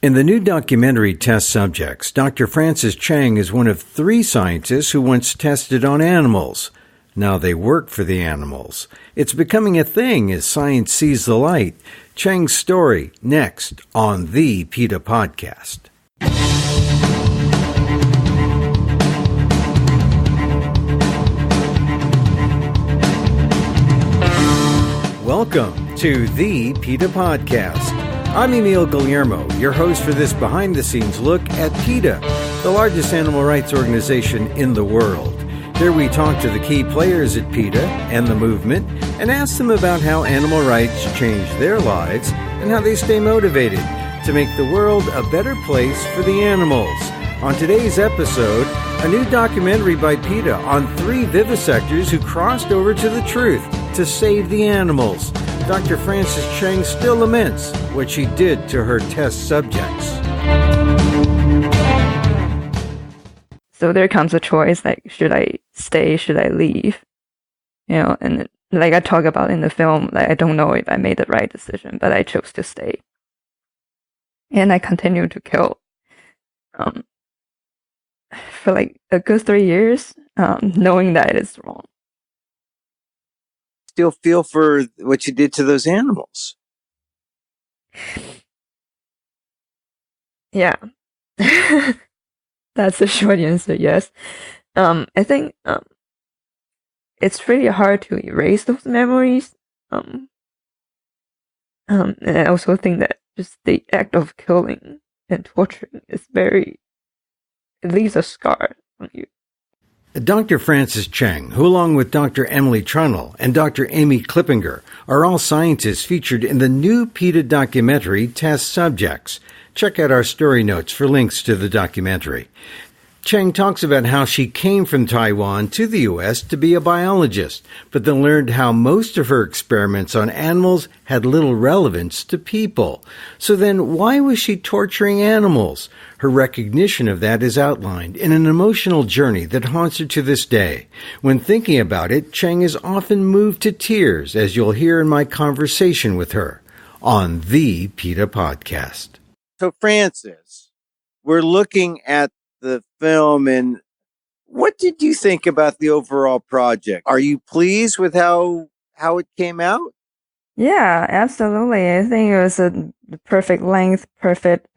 In the new documentary Test Subjects, Dr. Francis Cheng is one of 3 scientists who once tested on animals. Now they work for the animals. It's becoming a thing as science sees the light. Cheng's story, next on the PETA podcast. Welcome to the PETA podcast. I'm Emil Guillermo, your host for this behind-the-scenes look at PETA, the largest animal rights organization in the world. Here we talk to the key players at PETA and the movement and ask them about how animal rights change their lives and how they stay motivated to make the world a better place for the animals. On today's episode, a new documentary by PETA on 3 vivisectors who crossed over to the truth to save the animals. Dr. Francis Cheng still laments what she did to her test subjects. So there comes a choice, like, should I stay, should I leave? And like I talk about in the film, like, I don't know if I made the right decision, but I chose to stay. And I continued to kill for like a good 3 years, knowing that it is wrong. Still feel for what you did to those animals. Yeah. That's the short answer, yes. I think it's really hard to erase those memories. And I also think that just the act of killing and torturing is it leaves a scar on you. Dr. Francis Cheng, who along with Dr. Emily Trunnell and Dr. Amy Klippinger are all scientists featured in the new PETA documentary Test Subjects. Check out our story notes for links to the documentary. Cheng talks about how she came from Taiwan to the U.S. to be a biologist, but then learned how most of her experiments on animals had little relevance to people. So then why was she torturing animals? Her recognition of that is outlined in an emotional journey that haunts her to this day. When thinking about it, Cheng is often moved to tears, as you'll hear in my conversation with her on the PETA podcast. So, Francis, we're looking at the film, and what did you think about the overall project? Are you pleased with how it came out? Yeah, absolutely. I think it was the perfect length, perfect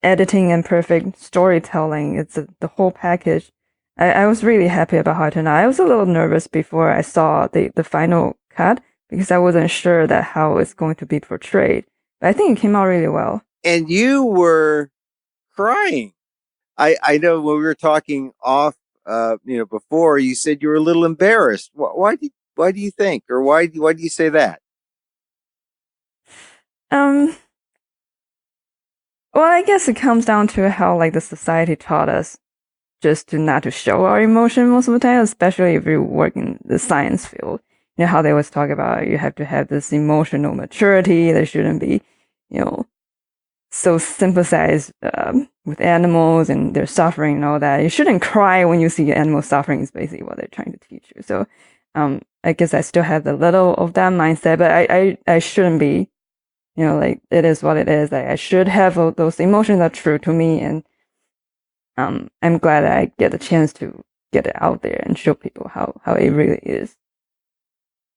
editing, and perfect storytelling. It's the whole package. I was really happy about how it turned out. I was a little nervous before I saw the final cut because I wasn't sure that how it's going to be portrayed. But I think it came out really well. And you were crying. I know when we were talking off, before, you said you were a little embarrassed. Why do you think, or why do you say that? Well, I guess it comes down to how like the society taught us just not to show our emotion most of the time, especially if you work in the science field. You know how they always talk about you have to have this emotional maturity. There shouldn't be, so sympathize with animals and their suffering and all that. You shouldn't cry when you see animal suffering is basically what they're trying to teach you. So I guess I still have a little of that mindset, but I shouldn't be, like it is what it is. I should have those emotions that are true to me, and I'm glad I get a chance to get it out there and show people how it really is.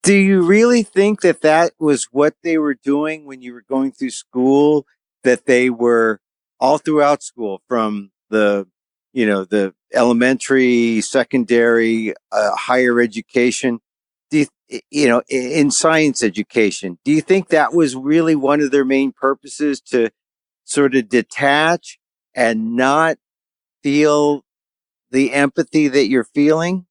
Do you really think that was what they were doing when you were going through school? That they were all throughout school, from the elementary, secondary, higher education, in science education, do you think that was really one of their main purposes, to sort of detach and not feel the empathy that you're feeling?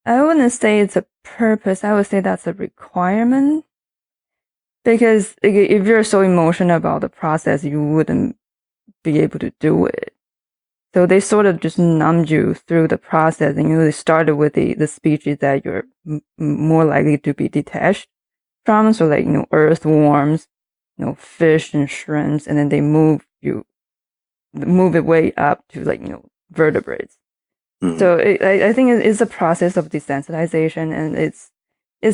I wouldn't say it's a purpose. I would say that's a requirement. Because if you're so emotional about the process, you wouldn't be able to do it. So they sort of just numbed you through the process, and they started with the species that you're more likely to be detached from. So like, earthworms, fish and shrimps, and then they move it way up to like, vertebrates. Mm-hmm. So I think it's a process of desensitization, and it's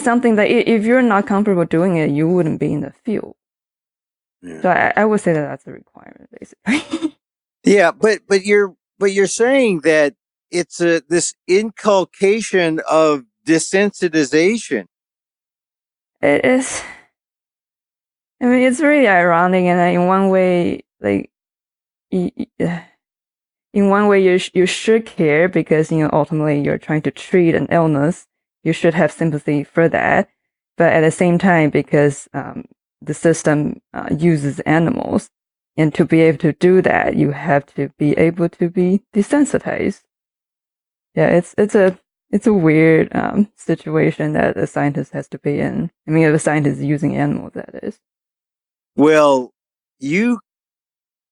something that if you're not comfortable doing it, you wouldn't be in the field. Yeah. So I would say that that's a requirement, basically. Yeah, but you're saying that it's this inculcation of desensitization. It is. I mean, it's really ironic, and in one way, like, in one way, you should care because ultimately you're trying to treat an illness. You should have sympathy for that, but at the same time, because the system uses animals, and to be able to do that, you have to be able to be desensitized. Yeah, it's a weird situation that a scientist has to be in. I mean, if a scientist is using animals, that is. Well, you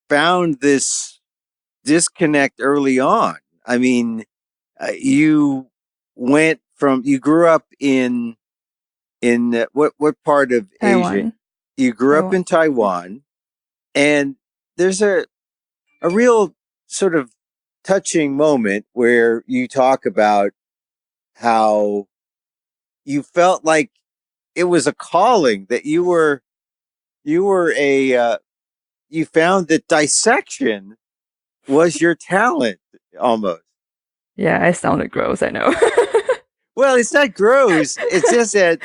found this disconnect early on. I mean, you you grew up in what part of Asia? Taiwan. You grew up Taiwan. in Taiwan, and there's a real sort of touching moment where you talk about how you felt like it was a calling, that you were you found that dissection was your talent almost. Yeah, I sounded gross, I know. Well, it's not gross. It's just that,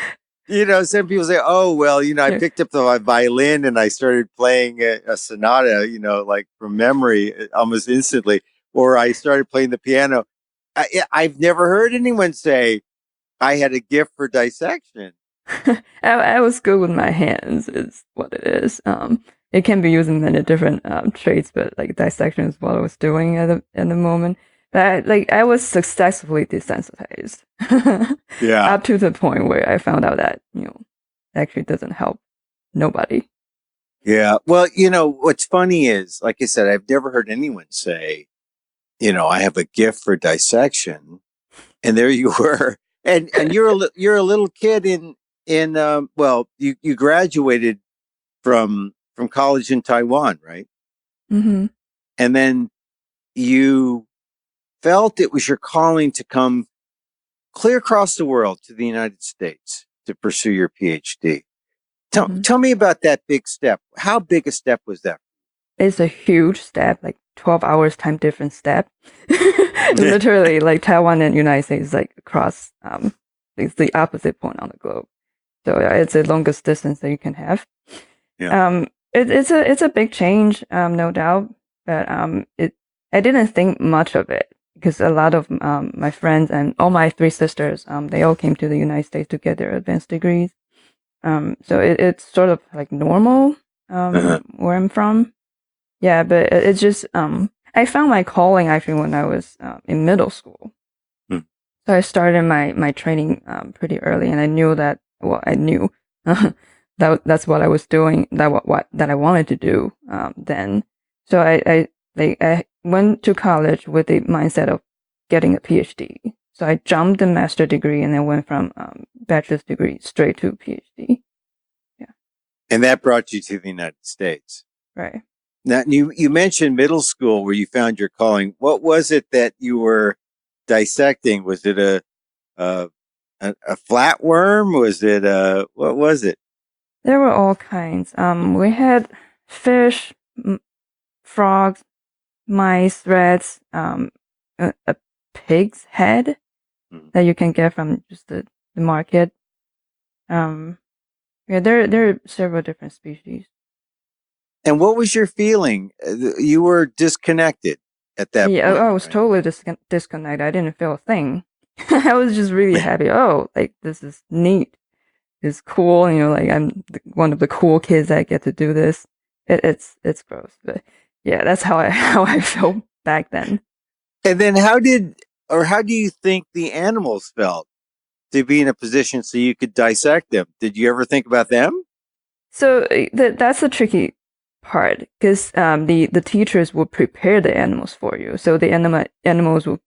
some people say, oh, well, I picked up the violin and I started playing a sonata, like from memory almost instantly, or I started playing the piano. I've never heard anyone say I had a gift for dissection. I was good with my hands, is what it is. It can be used in many different traits, but like dissection is what I was doing at the moment. But I was successfully desensitized. Yeah. Up to the point where I found out that actually doesn't help nobody. Yeah. Well, what's funny is, like I said, I've never heard anyone say, I have a gift for dissection, and there you were, and you're a little kid well, you graduated from college in Taiwan, right? Mm-hmm. And then you felt it was your calling to come clear across the world to the United States to pursue your PhD. Tell me about that big step. How big a step was that? It's a huge step, like 12 hours time difference step. Literally, like Taiwan and United States, like across, it's the opposite point on the globe. So it's the longest distance that you can have. Yeah. It's a big change, no doubt, but I didn't think much of it because a lot of my friends and all my three sisters, they all came to the United States to get their advanced degrees. So it's sort of like normal where I'm from. Yeah, but it's just I found my calling actually when I was in middle school. So I started my training pretty early, and I knew that. Well, I knew that's what I was doing. That I wanted to do then. So I went to college with the mindset of getting a PhD. So I jumped the master degree and then went from bachelor's degree straight to PhD. Yeah. And that brought you to the United States. Right. Now, you mentioned middle school where you found your calling. What was it that you were dissecting? Was it a flatworm? Was it what was it? There were all kinds. We had fish, frogs, mice, rats, a pig's head that you can get from just the market. Yeah, there are several different species. And what was your feeling? You were disconnected at that point. I was totally disconnected. I didn't feel a thing. I was just really happy. Oh, like this is neat. It's cool. Like I'm one of the cool kids that get to do this. It's gross, but yeah, that's how I felt back then. And then how do you think the animals felt to be in a position so you could dissect them? Did you ever think about them? So that's the tricky part because the teachers will prepare the animals for you. So the animals will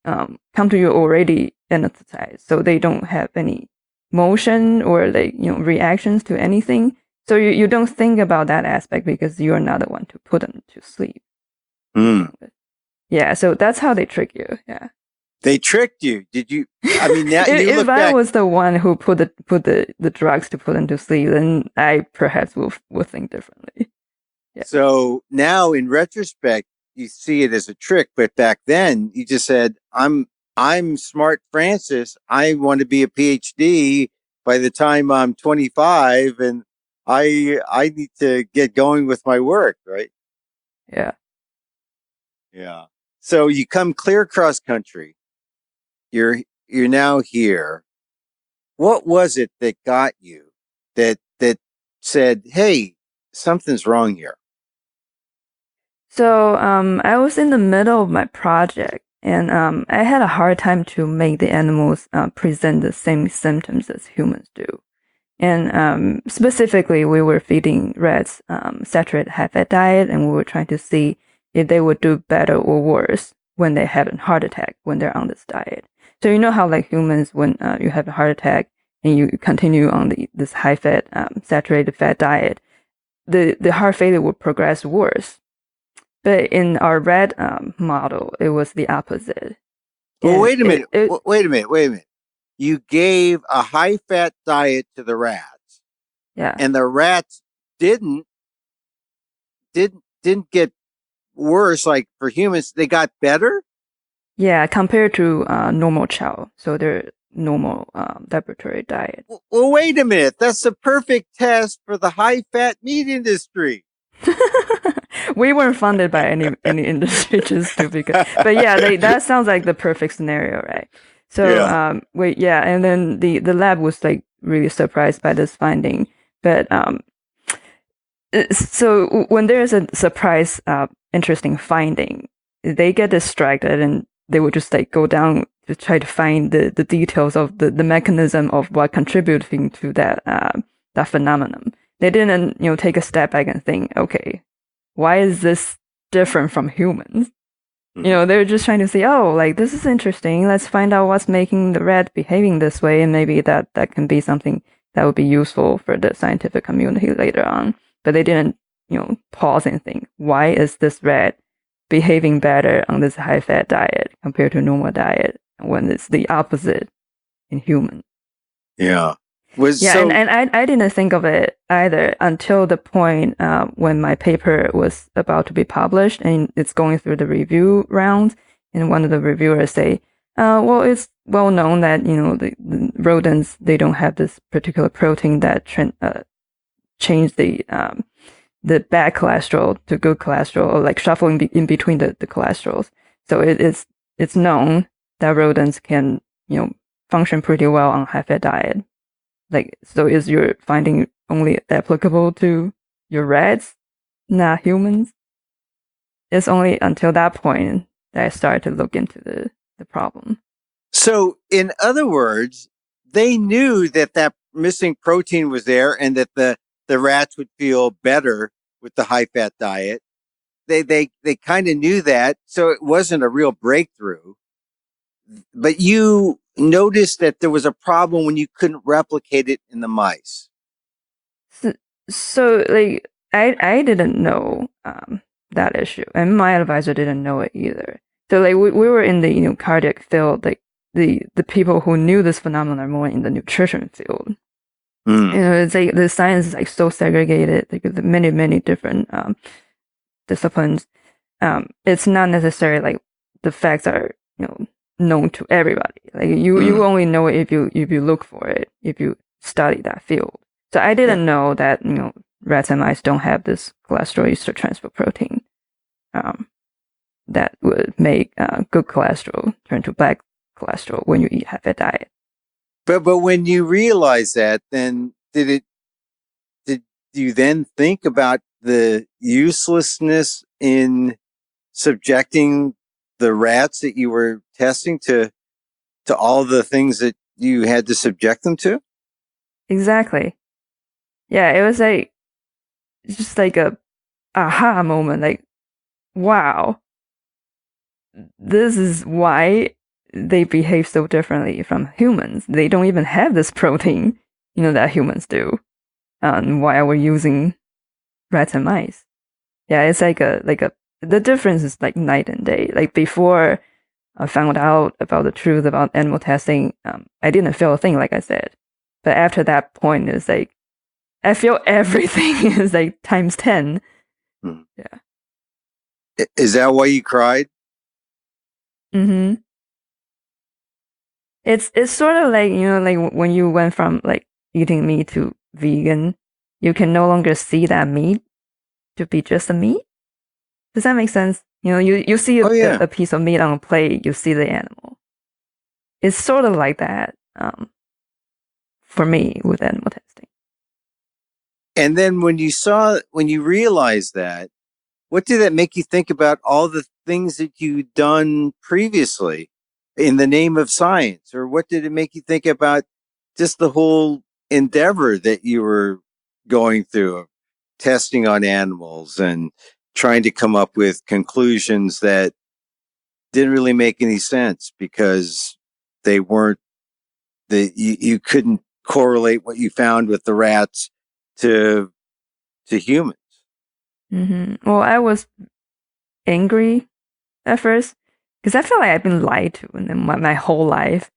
come to you already anesthetized, so they don't have any motion or reactions to anything. So you don't think about that aspect because you're not the one to put them to sleep. Mm. Yeah, so that's how they trick you. Yeah. They tricked you. Did you? I mean, now you If look I back. was the one who put the drugs to put them to sleep, then I perhaps will think differently. Yeah. So now, in retrospect, you see it as a trick. But back then, you just said, I'm smart, Francis. I want to be a PhD by the time I'm 25, and I need to get going with my work, right? Yeah. Yeah. So you come clear cross country. You're now here. What was it that got you that said, "Hey, something's wrong here"? So I was in the middle of my project, and I had a hard time to make the animals present the same symptoms as humans do. And specifically, we were feeding rats saturated high-fat diet, and we were trying to see if they would do better or worse when they had a heart attack when they're on this diet. So you know how like humans, when you have a heart attack and you continue on this high-fat saturated fat diet, the heart failure will progress worse. But in our rat model, it was the opposite. Well, And wait a minute. it Wait a minute. Wait a minute. You gave a high fat diet to the rats, yeah. and the rats didn't didn't get worse. Like for humans, they got better. Yeah, compared to normal chow, so their normal laboratory diet. Well, wait a minute. That's the perfect test for the high fat meat industry. We weren't funded by any industry, just to be good. But yeah, that sounds like the perfect scenario, right? So Yeah. and then the lab was like really surprised by this finding. But so when there's a surprise, interesting finding, they get distracted and they would just like go down to try to find the details of the mechanism of what contributing to that phenomenon. They didn't, take a step back and think, okay, why is this different from humans? They're just trying to say, oh, like this is interesting. Let's find out what's making the rat behaving this way, and maybe that can be something that would be useful for the scientific community later on. But they didn't, pause and think, why is this rat behaving better on this high-fat diet compared to normal diet when it's the opposite in humans? Yeah. And I didn't think of it either until the point when my paper was about to be published and it's going through the review rounds, and one of the reviewers say, well, it's well known that the rodents, they don't have this particular protein that change the bad cholesterol to good cholesterol, or like shuffling in between the cholesterols. So it's known that rodents can function pretty well on high-fat diet. Like, so is your finding only applicable to your rats, not humans? It's only until that point that I started to look into the problem. So, in other words, they knew that missing protein was there, and that the rats would feel better with the high fat diet. They kind of knew that, so it wasn't a real breakthrough. But you noticed that there was a problem when you couldn't replicate it in the mice. So like I didn't know that issue, and my advisor didn't know it either. So like we were in the cardiac field. Like the people who knew this phenomenon are more in the nutrition field. It's like the science is like so segregated. Like the many different disciplines. It's not necessarily like the facts are known to everybody. Like you only know it if you look for it, if you study that field. So I didn't know that rats and mice don't have this cholesterol ester transfer protein that would make good cholesterol turn to bad cholesterol when you eat high-fat diet. But when you realize that, then did you then think about the uselessness in subjecting the rats that you were testing to all the things that you had to subject them to? Exactly. Yeah, it was like just like a aha moment. Like, wow, this is why they behave so differently from humans. They don't even have this protein, that humans do. Why are we using rats and mice? Yeah, it's like the difference is like night and day. Like before, I found out about the truth about animal testing, I didn't feel a thing, like I said. But after that point, it's like, I feel everything is like times 10. Yeah. Is that why you cried? Mm-hmm. It's sort of like, like when you went from like eating meat to vegan, you can no longer see that meat to be just a meat. Does that make sense? You see a piece of meat on a plate, you see the animal. It's sort of like that for me with animal testing. And then when you realized that, what did that make you think about all the things that you'd done previously in the name of science? Or what did it make you think about just the whole endeavor that you were going through of testing on animals and trying to come up with conclusions that didn't really make any sense because they weren't you couldn't correlate what you found with the rats to humans. Mm-hmm. Well, I was angry at first because I feel like I've been lied to in my whole life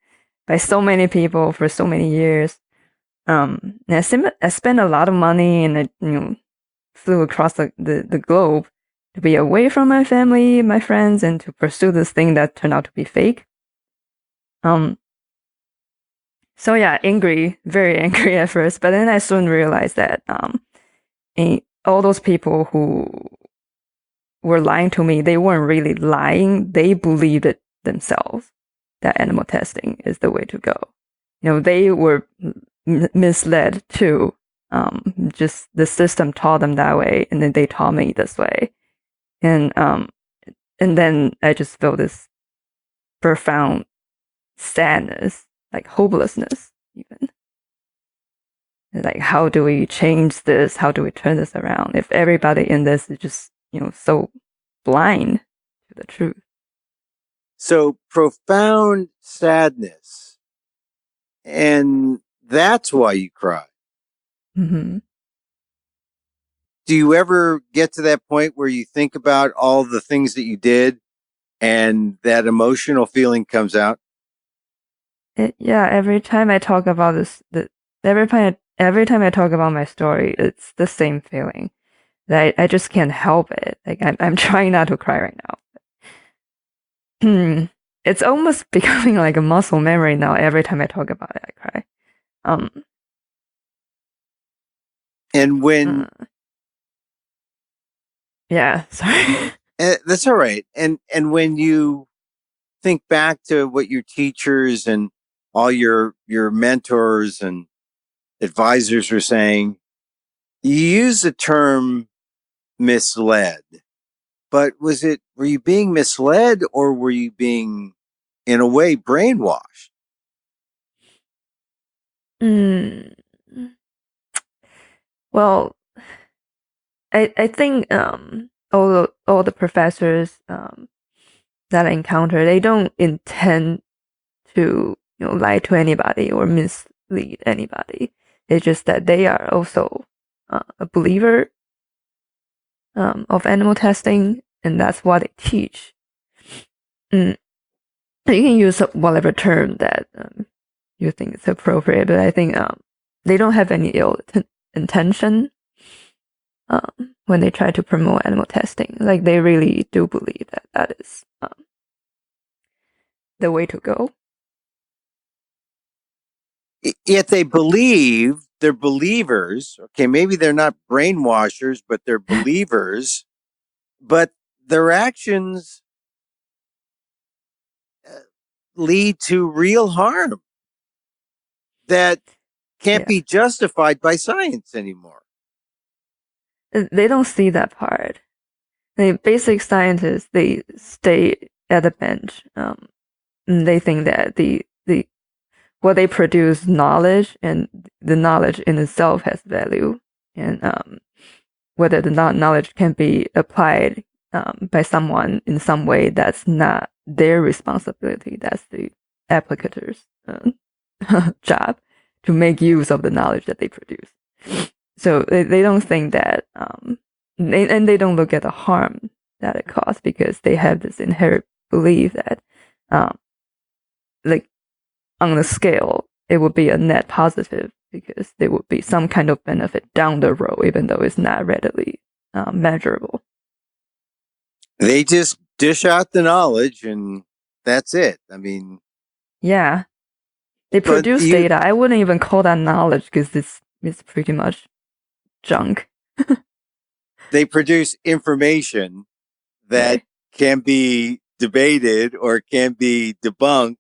by so many people for so many years. And I spent a lot of money and I flew across the globe to be away from my family, my friends, and to pursue this thing that turned out to be fake. So yeah, angry, very angry at first, but then I soon realized that all those people who were lying to me, they weren't really lying. They believed it themselves that animal testing is the way to go. They were misled too. Just the system taught them that way, and then they taught me this way. And then I just felt this profound sadness, like hopelessness, even. Like, how do we change this? How do we turn this around? If everybody in this is just, so blind to the truth. So profound sadness. And that's why you cry. Mm-hmm. Do you ever get to that point where you think about all the things that you did and that emotional feeling comes out? Yeah, every time I talk about this, every time I talk about my story, it's the same feeling. That I just can't help it. Like I'm trying not to cry right now. It's almost becoming like a muscle memory now. Every time I talk about it, I cry. And when yeah, sorry. That's all right. And when you think back to what your teachers and all your mentors and advisors were saying, you use the term misled, but were you being misled or were you being, in a way, brainwashed? Well, I think all the professors that I encounter, they don't intend to lie to anybody or mislead anybody. It's just that they are also a believer of animal testing, and that's what they teach. You can use whatever term that you think is appropriate, but I think they don't have any ill intention when they try to promote animal testing. Like, they really do believe that is the way to go. Yet they're believers. Okay, maybe they're not brainwashers, but they're believers. But their actions lead to real harm that can't be justified by science anymore. They don't see that part. The basic scientists, they stay at the bench. And they think that what they produce knowledge, and the knowledge in itself has value, and whether the knowledge can be applied by someone in some way, that's not their responsibility. That's the applicator's job to make use of the knowledge that they produce. So they don't think that, and they don't look at the harm that it causes, because they have this inherent belief that like on the scale, it would be a net positive because there would be some kind of benefit down the road, even though it's not readily measurable. They just dish out the knowledge and that's it. I mean, yeah, they produce data. I wouldn't even call that knowledge because it's pretty much junk. They produce information that can be debated or can be debunked,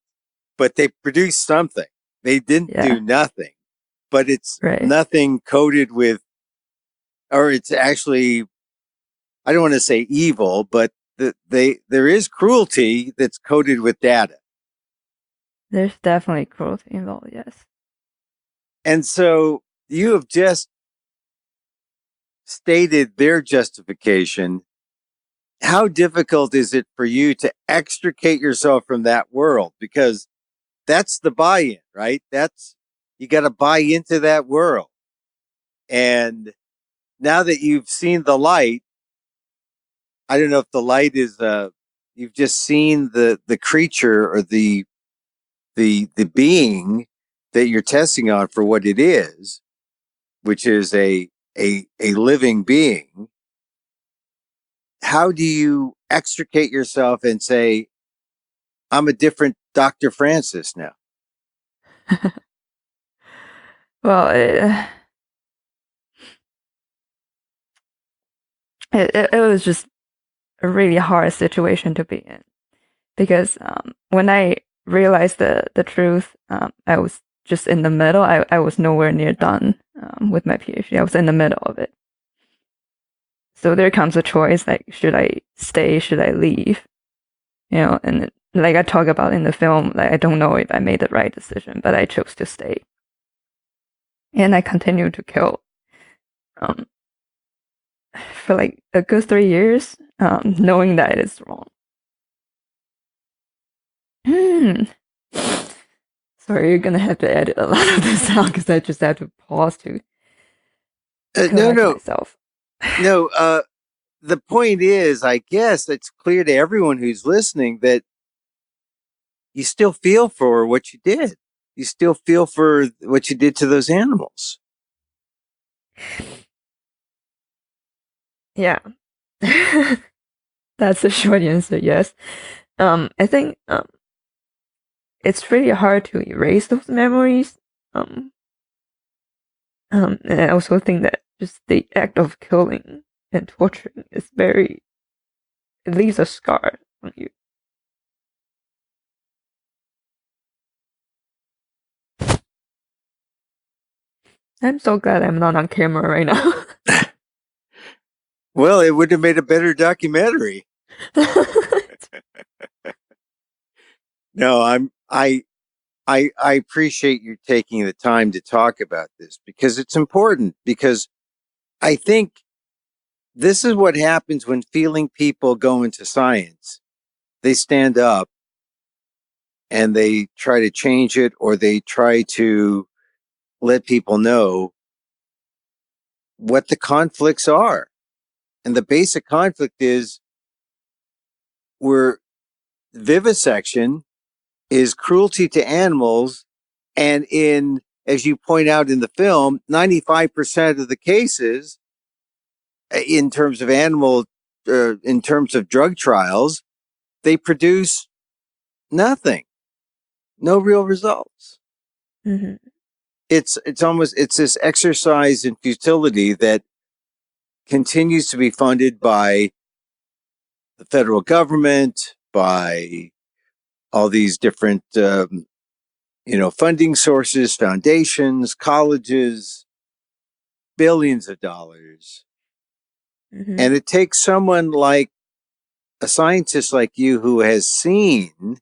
but they produce something. They didn't do nothing, but it's nothing coated with, or it's actually, I don't want to say evil, but there is cruelty that's coated with data. There's definitely cruelty involved, yes. And so you have just stated their justification. How difficult is it for you to extricate yourself from that world? Because that's the buy-in, right? You got to buy into that world. And now that you've seen the light, I don't know if the light is, you've just seen the creature or the being that you're testing on for what it is, which is a living being. How do you extricate yourself and say, I'm a different Dr. Francis now? Well, it was just a really hard situation to be in because when I realized the truth, I was just in the middle. I was nowhere near done with my PhD. I was in the middle of it. So there comes a choice, like, should I stay? Should I leave? And like I talk about in the film, like, I don't know if I made the right decision, but I chose to stay. And I continued to kill for like a good 3 years, knowing that it is wrong. Sorry, you're gonna have to edit a lot of this out because I just have to pause to correct myself. No, the point is, I guess it's clear to everyone who's listening that you still feel for what you did. You still feel for what you did to those animals. Yeah. That's the short answer, yes. I think it's really hard to erase those memories. And I also think that just the act of killing and torturing is it leaves a scar on you. I'm so glad I'm not on camera right now. Well, it would have made a better documentary. No, I appreciate you taking the time to talk about this because it's important, because I think this is what happens when feeling people go into science. They stand up and they try to change it, or they try to let people know what the conflicts are. And the basic conflict is vivisection is cruelty to animals. And as you point out in the film, 95% of the cases in terms of in terms of drug trials, they produce nothing, no real results. Mm-hmm. It's this exercise in futility that continues to be funded by the federal government, by all these different, funding sources, foundations, colleges, billions of dollars. Mm-hmm. And it takes someone like a scientist like you who has seen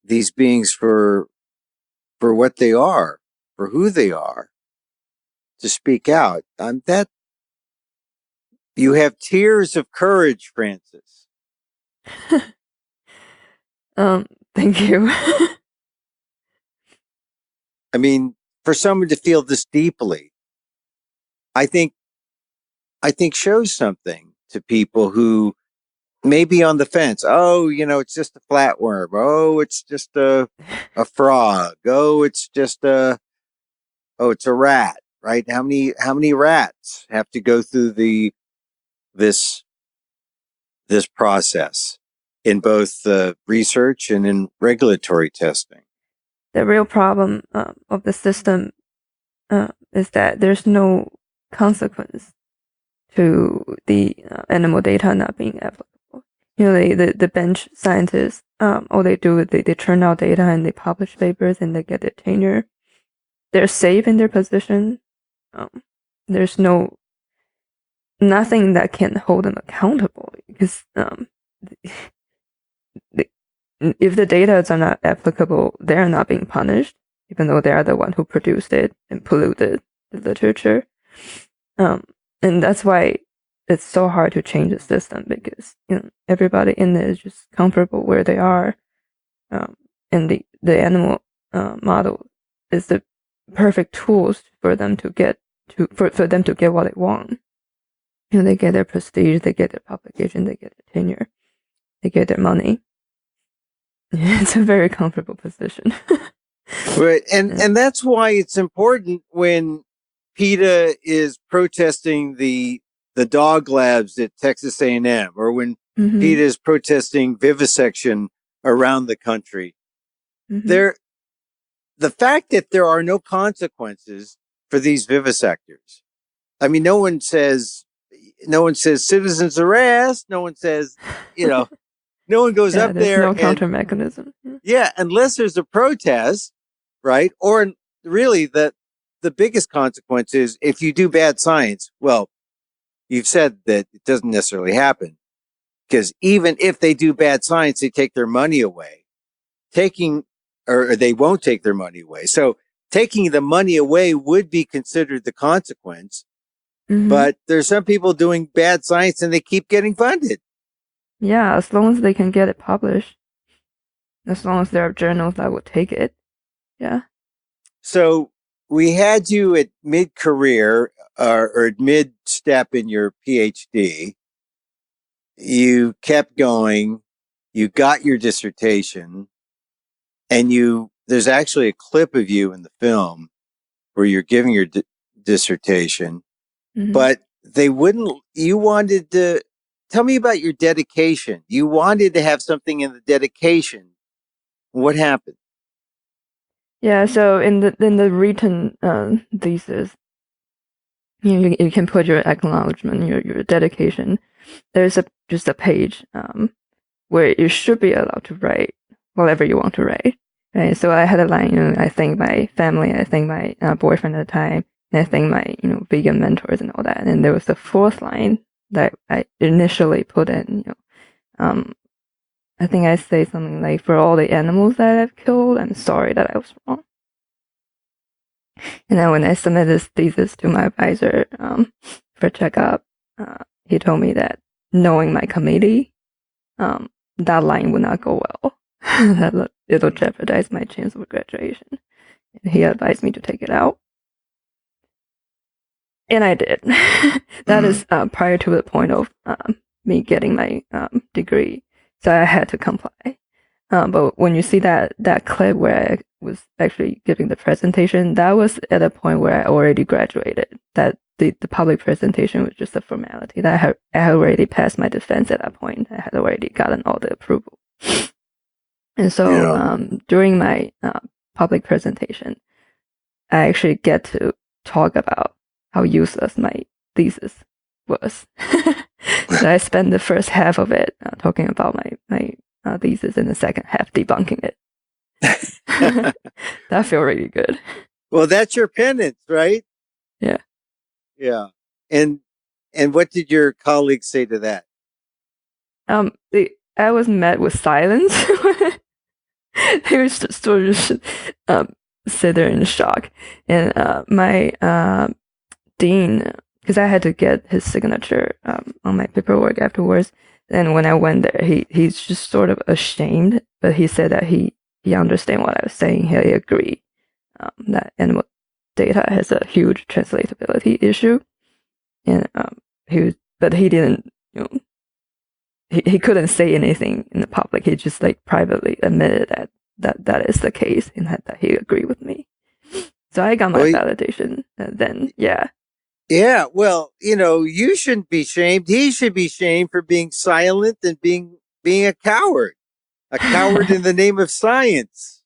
these beings for what they are, for who they are, to speak out. That you have tears of courage, Francis. Thank you. I mean, for someone to feel this deeply, I think shows something to people who maybe on the fence. Oh, it's just a flatworm. Oh, it's just a frog. Oh, it's a rat, right? How many rats have to go through this process in both research and in regulatory testing? The real problem of the system is that there's no consequence to the animal data not being applicable. The bench scientists, all they do is they churn out data and they publish papers and they get their tenure. They're safe in their position. There's nothing that can hold them accountable because if the data are not applicable, they're not being punished, even though they are the one who produced it and polluted the literature. And that's why it's so hard to change the system because everybody in there is just comfortable where they are, and the animal model is the perfect tools for them to get for them to get what they want. They get their prestige, they get their publication, they get their tenure, they get their money. It's a very comfortable position. Right, and that's why it's important when PETA is protesting the dog labs at Texas A&M, or when PETA is protesting vivisection around the country. The fact that there are no consequences for these vivisectors. I mean, no one says citizens arrest. No one says, no one goes up there. No counter mechanism. Yeah, unless there's a protest, right? Or really, the biggest consequence is if you do bad science. Well, you've said that it doesn't necessarily happen because even if they do bad science, they take their money away. Or they won't take their money away. So taking the money away would be considered the consequence. But there's some people doing bad science and they keep getting funded. Yeah, as long as they can get it published. As long as there are journals that will take it. Yeah. So we had you at mid-career or at mid-step in your PhD. You kept going. You got your dissertation. And there's actually a clip of you in the film where you're giving your dissertation. But you wanted to tell me about your dedication. You wanted to have something in the dedication. What happened? Yeah, so in the written thesis, you can put your acknowledgement, your dedication. There's just a page where you should be allowed to write whatever you want to write. Right? So I had a line, I thank my family, I thank my boyfriend at the time, and I thank my vegan mentors and all that. And there was the fourth line that I initially put in. I think I say something like, for all the animals that I've killed, I'm sorry that I was wrong. And then when I submitted this thesis to my advisor for checkup, he told me that knowing my committee, that line would not go well. That it'll jeopardize my chance of graduation. And he advised me to take it out. And I did. That is prior to the point of me getting my degree. So I had to comply. But when you see that clip where I was actually giving the presentation, that was at a point where I already graduated. That the public presentation was just a formality. That I had already passed my defense at that point. I had already gotten all the approval. And so during my public presentation, I actually get to talk about how useless my thesis was. So I spent the first half of it talking about my thesis, and the second half debunking it. That felt really good. Well, that's your penance, right? Yeah. Yeah. And what did your colleagues say to that? I was met with silence. They were sort of sit there in shock. And my dean, because I had to get his signature on my paperwork afterwards. And when I went there, he's just sort of ashamed, but he said that he understand what I was saying. He agreed that animal data has a huge translatability issue, and he didn't he couldn't say anything in the public. He just like privately admitted that is the case and that he agreed with me. So I got my validation then. Yeah. Yeah. Well, you shouldn't be shamed. He should be shamed for being silent and being a coward in the name of science.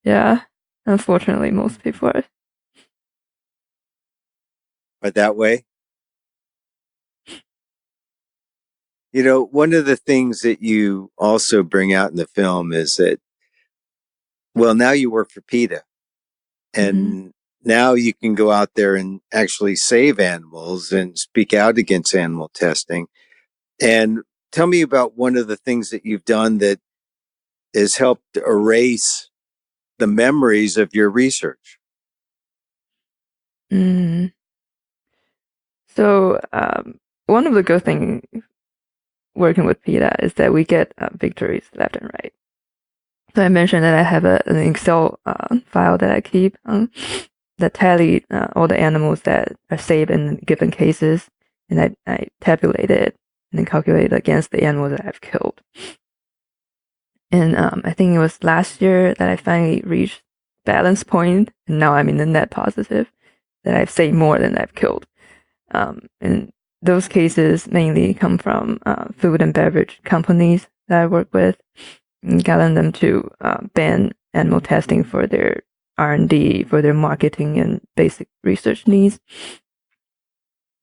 Yeah. Unfortunately, most people are. But that way, one of the things that you also bring out in the film is that, well, now you work for PETA, and now you can go out there and actually save animals and speak out against animal testing. And tell me about one of the things that you've done that has helped erase the memories of your research. So one of the good things working with PETA is that we get victories left and right. So I mentioned that I have an Excel file that I keep that tally all the animals that are saved in given cases, and I tabulate it and then calculate against the animals that I've killed. And I think it was last year that I finally reached balance point, and now I'm in the net positive that I've saved more than I've killed. And those cases mainly come from food and beverage companies that I work with, and getting them to ban animal testing for their R&D, for their marketing and basic research needs.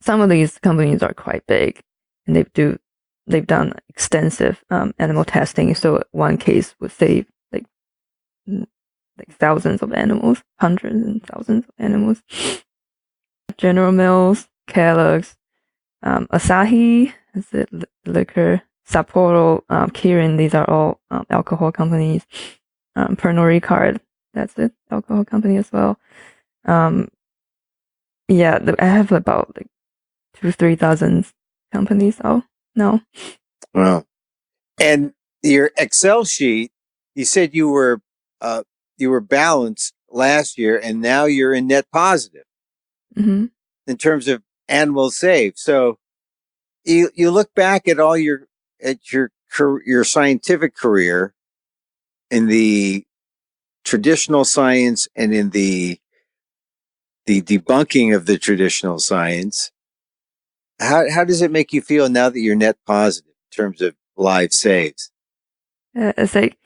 Some of these companies are quite big, and they've done extensive animal testing. So one case would save like thousands of animals, hundreds and thousands of animals. General Mills, Kellogg's, Asahi is the liquor, Sapporo, Kirin, these are all alcohol companies. Pernod Ricard, that's the alcohol company as well. Yeah, I have about like 2,000-3,000 companies. Oh no! Wow. And your Excel sheet, you said you were balanced last year, and now you're in net positive in terms of animals saved. So you look back at all your scientific career in the traditional science and in the debunking of the traditional science. How does it make you feel now that you're net positive in terms of lives saved? It's like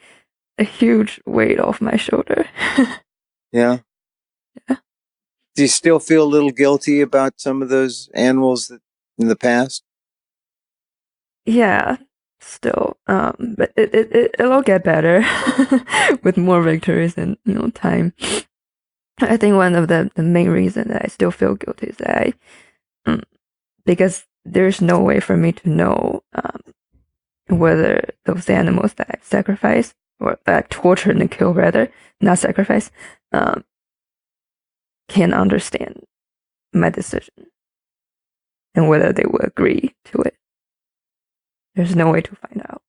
a huge weight off my shoulder. Yeah. Yeah. Do you still feel a little guilty about some of those animals in the past? Yeah, still. But it'll get better with more victories and time. I think one of the main reasons that I still feel guilty is that because there's no way for me to know whether those animals that I've sacrificed or that I've tortured and killed, rather, not sacrificed, can understand my decision and whether they will agree to it. There's no way to find out.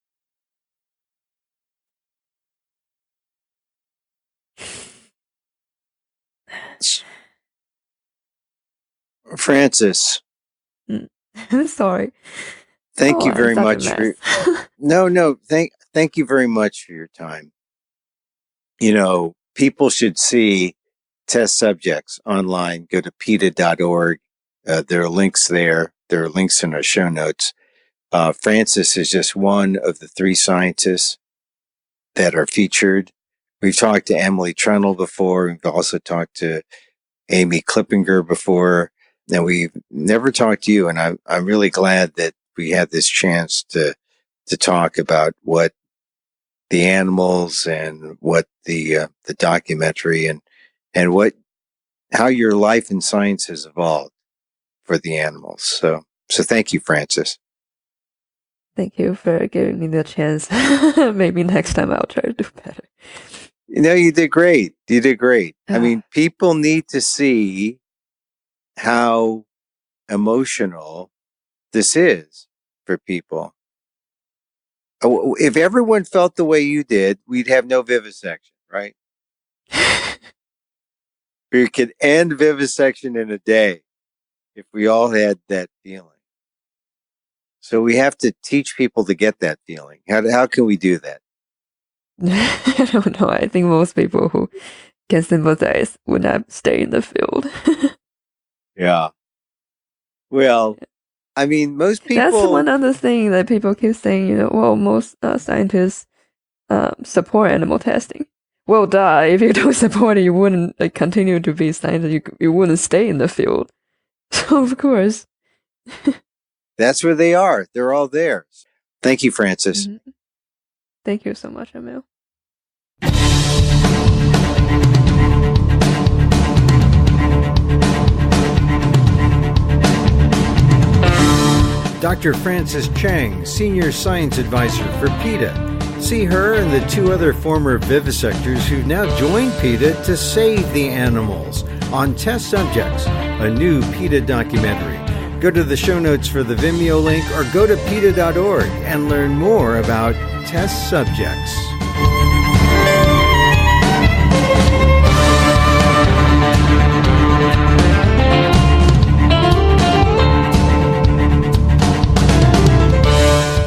Francis. Sorry. Thank you very much. No. Thank you very much for your time. People should see test subjects online. Go to PETA.org. There are links there. There are links in our show notes. Francis is just one of the 3 scientists that are featured. We've talked to Emily Trundle before. We've also talked to Amy Klippinger before. And we've never talked to you. And I'm really glad that we had this chance to talk about what the animals and what the documentary and how your life in science has evolved for the animals. So thank you, Francis. Thank you for giving me the chance. Maybe next time I'll try to do better. You did great. You did great. I mean, people need to see how emotional this is for people. If everyone felt the way you did, we'd have no vivisection, right? We could end vivisection in a day if we all had that feeling. So we have to teach people to get that feeling. How can we do that? I don't know. I think most people who can sympathize would not stay in the field. Yeah. Well, I mean, most people... That's one other thing that people keep saying, well, most scientists support animal testing. Well, duh, if you don't support it, you wouldn't continue to be a scientist. You wouldn't stay in the field. So, of course. That's where they are. They're all there. Thank you, Frances. Mm-hmm. Thank you so much, Emil. Dr. Frances Cheng, Senior Science Advisor for PETA. See her and the 2 other former vivisectors who've now joined PETA to save the animals on Test Subjects, a new PETA documentary. Go to the show notes for the Vimeo link or go to PETA.org and learn more about Test Subjects.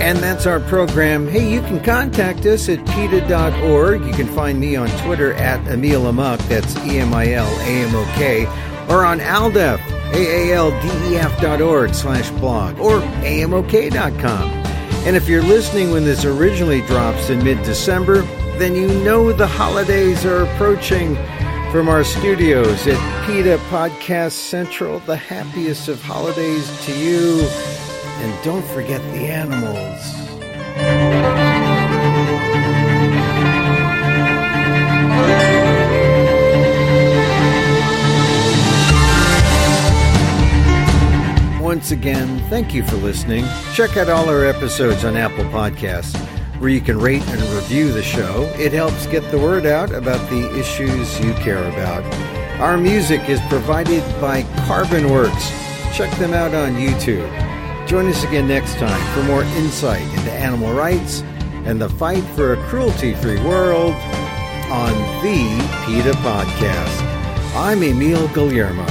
And that's our program. Hey, you can contact us at PETA.org. You can find me on Twitter at Emil Amok, that's EMILAMOK, or on ALDEF, AALDEF.org/blog, or AMOK.com. And if you're listening when this originally drops in mid-December, then you know the holidays are approaching. From our studios at PETA Podcast Central, the happiest of holidays to you. And don't forget the animals. Once again, thank you for listening. Check out all our episodes on Apple Podcasts, where you can rate and review the show. It helps get the word out about the issues you care about. Our music is provided by Carbonworks. Check them out on YouTube. Join us again next time for more insight into animal rights and the fight for a cruelty-free world on the PETA Podcast. I'm Emil Guillermo.